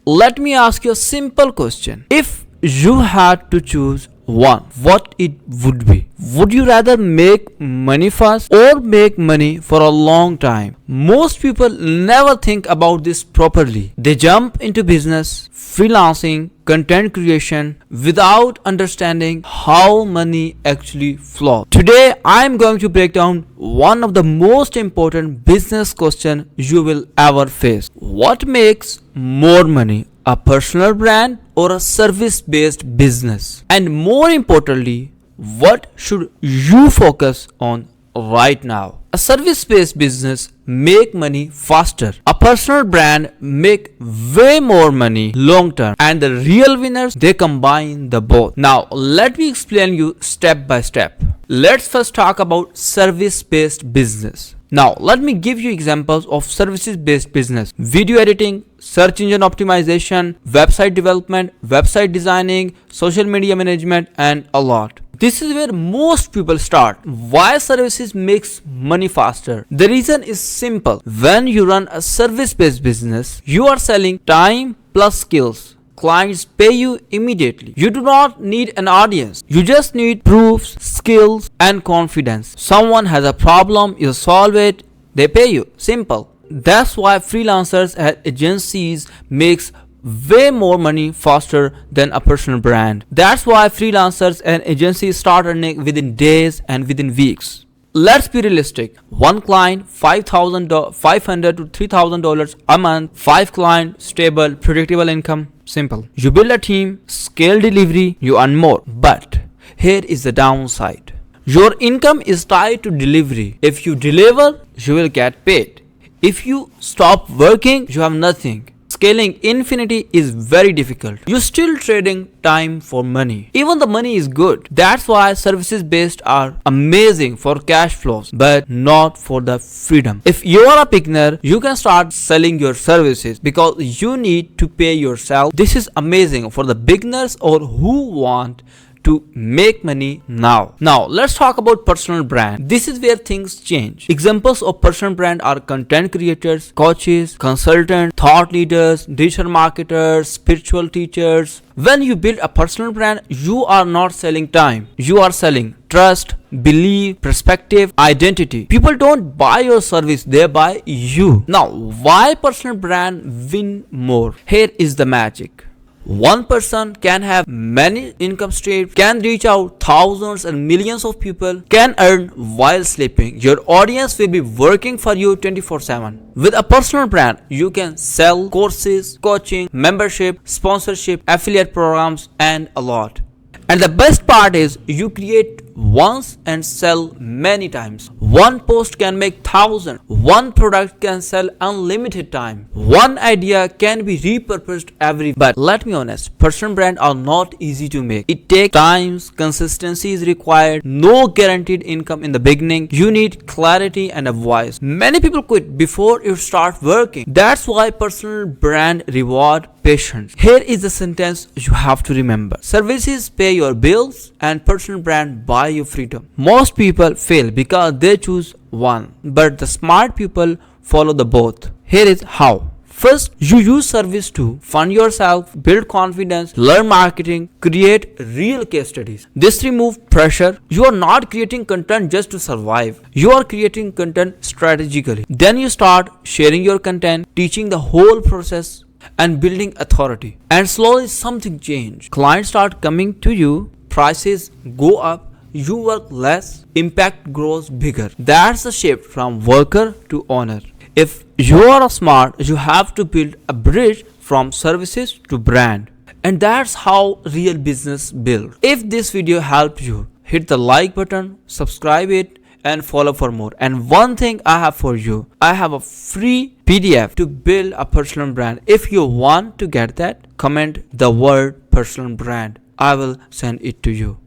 let me ask you a simple question. If you had to choose one, what it would be? Would you rather make money fast or make money for a long time? Most people never think about this properly. They jump into business, freelancing, content creation without understanding how money actually flows. Today, I am going to break down one of the most important business questions you will ever face. What makes more money? A personal brand or a service-based business? And more importantly, what should you focus on right now? A service-based business make money faster. A personal brand make way more money long term. And the real winners, they combine the both. Now, let me explain you step by step. Let's first talk about service-based business. Now, let me give you examples of services-based business. Video editing, search engine optimization, website development, website designing, social media management, and a lot. This is where most people start. Why services makes money faster? The reason is simple. When you run a service-based business, you are selling time plus skills. Clients pay you immediately. You do not need an audience. You just need proofs, skills, and confidence. Someone has a problem, you solve it, they pay you. Simple. That's why freelancers and agencies makes way more money faster than a personal brand. That's why freelancers and agencies start earning within days and within weeks. Let's be realistic. One client, $500 to $3,000 a month. 5 clients, stable, predictable income. Simple. You build a team, scale delivery, you earn more. But here is the downside. Your income is tied to delivery. If you deliver, you will get paid. If you stop working, you have nothing. Scaling infinity is very difficult. You're still trading time for money. Even the money is good. That's why services based are amazing for cash flows, but not for the freedom. If you are a beginner, you can start selling your services because you need to pay yourself. This is amazing for the beginners or who want to make money now. Now, let's talk about personal brand. This is where things change. Examples of personal brand are content creators, coaches, consultants, thought leaders, digital marketers, spiritual teachers. When you build a personal brand, you are not selling time. You are selling trust, belief, perspective, identity. People don't buy your service, they buy you. Now, why personal brand win more? Here is the magic. One person can have many income streams, can reach out thousands and millions of people, can earn while sleeping. Your audience will be working for you 24/7. With a personal brand, you can sell courses, coaching, membership, sponsorship, affiliate programs, and a lot. And the best part is you create once and sell many times. One post can make thousands. One product can sell unlimited time. One idea can be repurposed every. But let me honest, personal brands are not easy to make. It takes time, consistency is required, no guaranteed income in the beginning. You need clarity and a voice. Many people quit before you start working. That's why personal brand reward patience. Here is the sentence you have to remember. Services pay your bills and personal brand buy you freedom. Most people fail because they choose one, but the smart people follow the both. Here is how. First, you use service to fund yourself, build confidence, learn marketing, create real case studies. This removes pressure. You are not creating content just to survive. You are creating content strategically. Then you start sharing your content, teaching the whole process and building authority. And slowly something changes. Clients start coming to you, prices go up, you work less, impact grows bigger. That's the shift from worker to owner. If you are smart, you have to build a bridge from services to brand. And that's how real business builds. If this video helped you, hit the like button, subscribe it, and follow for more. And one thing I have for you, I have a free PDF to build a personal brand. If you want to get that, comment the word personal brand. I will send it to you.